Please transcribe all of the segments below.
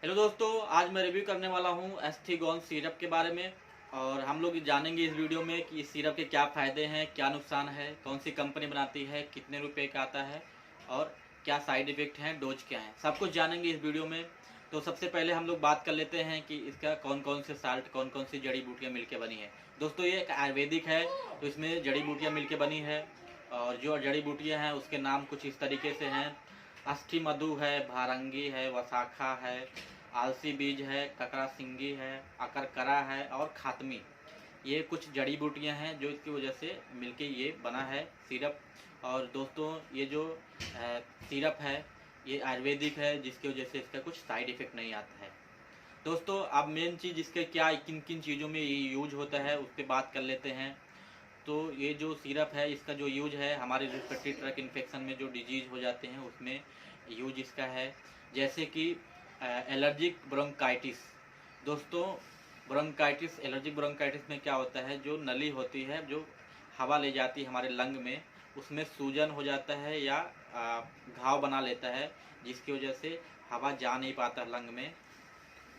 Hello दोस्तों, आज मैं रिव्यू करने वाला हूँ एस्थीगॉन सिरप के बारे में। और हम लोग जानेंगे इस वीडियो में कि इस सिरप के क्या फ़ायदे हैं, क्या नुकसान है, कौन सी कंपनी बनाती है, कितने रुपए का आता है और क्या साइड इफ़ेक्ट हैं, डोज क्या है, सब कुछ जानेंगे इस वीडियो में। तो सबसे पहले हम लोग बात कर लेते हैं कि इसका कौन कौन से साल्ट, कौन कौन सी जड़ी बूटियाँ मिलकर बनी है। दोस्तों, ये एक आयुर्वेदिक है, तो इसमें जड़ी बूटियाँ मिलकर बनी है। और जो जड़ी बूटियाँ हैं उसके नाम कुछ इस तरीके से हैं। अष्टमधु है, भारंगी है, वसाखा है, आलसी बीज है, ककड़ा सिंगी है, अकरकरा है और खातमी। ये कुछ जड़ी बूटियां हैं जो इसकी वजह से मिलके ये बना है सिरप। और दोस्तों, ये जो सिरप है ये आयुर्वेदिक है, जिसकी वजह से इसका कुछ साइड इफ़ेक्ट नहीं आता है। दोस्तों, अब मेन चीज़ इसके क्या किन किन चीज़ों में ये यूज होता है उसके बात कर लेते हैं। तो ये जो सिरप है इसका जो यूज है हमारे रिस्पिरेटरी ट्रैक इन्फेक्शन में जो डिजीज़ हो जाते हैं उसमें यूज इसका है। जैसे कि एलर्जिक ब्रोंकाइटिस। दोस्तों, ब्रोंकाइटिस, एलर्जिक ब्रोंकाइटिस में क्या होता है, जो नली होती है जो हवा ले जाती है हमारे लंग में, उसमें सूजन हो जाता है या घाव बना लेता है, जिसकी वजह से हवा जा नहीं पाता लंग में।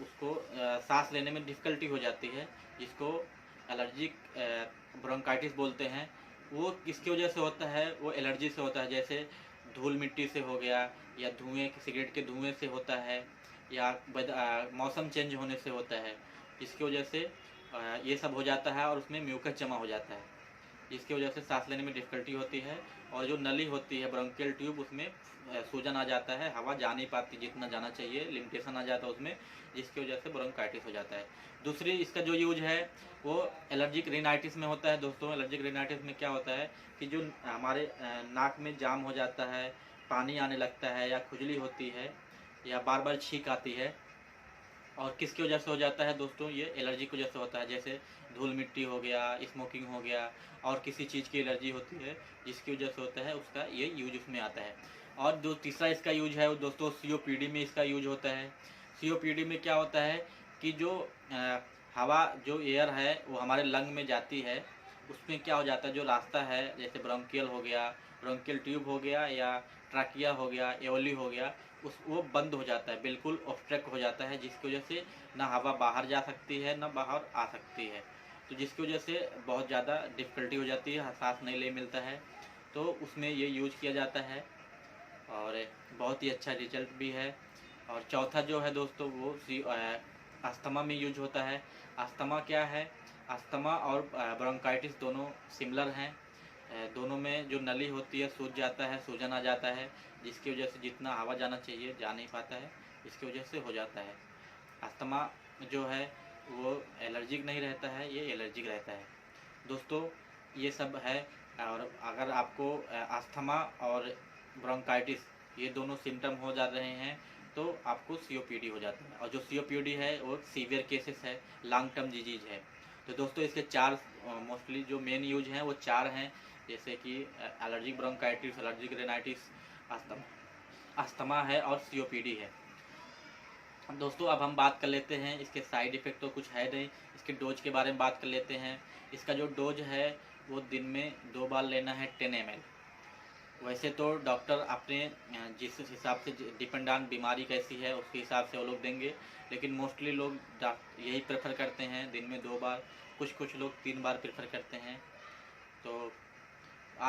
उसको सांस लेने में डिफ़िकल्टी हो जाती है, जिसको एलर्जिक ब्रोंकाइटिस बोलते हैं। वो किसकी वजह से होता है? वो एलर्जी से होता है, जैसे धूल मिट्टी से हो गया, या धुएँ, सिगरेट के धुएँ से होता है, या मौसम चेंज होने से होता है। इसकी वजह से ये सब हो जाता है और उसमें म्यूकस जमा हो जाता है, जिसकी वजह से सांस लेने में डिफ़िकल्टी होती है। और जो नली होती है ब्रोंकियल ट्यूब, उसमें सूजन आ जाता है, हवा जा नहीं पाती जितना जाना चाहिए, लिमिटेशन आ जाता है उसमें, जिसकी वजह से ब्रोंकाइटिस हो जाता है। दूसरी इसका जो यूज है वो एलर्जिक रिनाइटिस में होता है। दोस्तों, एलर्जिक रिनाइटिस में क्या होता है कि जो हमारे नाक में जाम हो जाता है, पानी आने लगता है, या खुजली होती है, या बार बार छींक आती है। और किसकी वजह से हो जाता है दोस्तों? ये एलर्जी की वजह से होता है, जैसे धूल मिट्टी हो गया, स्मोकिंग हो गया, और किसी चीज़ की एलर्जी होती है जिसकी वजह से होता है, उसका ये यूज उसमें आता है। और जो तीसरा इसका यूज है वो दोस्तों सीओपीडी में इसका यूज होता है। सीओपीडी में क्या होता है कि जो हवा, जो एयर है वो हमारे लंग में जाती है, उसमें क्या हो जाता है, जो रास्ता है जैसे ब्रोंकियल हो गया, ब्रोंकियल ट्यूब हो गया, या ट्रैकिया हो गया, एओली हो गया, वो बंद हो जाता है, बिल्कुल ऑब्स्ट्रक्ट हो जाता है, जिसकी वजह से ना हवा बाहर जा सकती है ना बाहर आ सकती है। तो जिसकी वजह से बहुत ज़्यादा डिफ़िकल्टी हो जाती है, सांस नहीं ले मिलता है। तो उसमें ये यूज किया जाता है और बहुत ही अच्छा रिजल्ट भी है। और चौथा जो है दोस्तों वो अस्थमा में यूज होता है। अस्थमा क्या है? अस्थमा और ब्रोंकाइटिस दोनों सिमिलर हैं। दोनों में जो नली होती है सूज जाता है, सूजन आ जाता है, जिसकी वजह से जितना हवा जाना चाहिए जा नहीं पाता है, इसकी वजह से हो जाता है। अस्थमा जो है वो एलर्जिक नहीं रहता है, ये एलर्जिक रहता है। दोस्तों, ये सब है। और अगर आपको अस्थमा और ब्रोंकाइटिस ये दोनों सिम्टम हो जा रहे हैं तो आपको सीओपीडी हो जाता है। और जो सीओपीडी है वो सीवियर केसेस है, लॉन्ग टर्म डिजीज है। तो दोस्तों, इसके चार मोस्टली जो मेन यूज हैं वो चार हैं, जैसे कि allergic bronchitis, allergic rhinitis, asthma है और सीओपीडी है। दोस्तों, अब हम बात कर लेते हैं इसके साइड इफ़ेक्ट, तो कुछ है नहीं। इसके डोज के बारे में बात कर लेते हैं। इसका जो डोज है वो दिन में 2 बार लेना है, 10 ml। वैसे तो डॉक्टर अपने जिस हिसाब से डिपेंड ऑन बीमारी कैसी है उसके हिसाब से वो लोग देंगे, लेकिन मोस्टली लोग यही प्रेफर करते हैं दिन में 2 बार। कुछ लोग 3 बार प्रेफर करते हैं। तो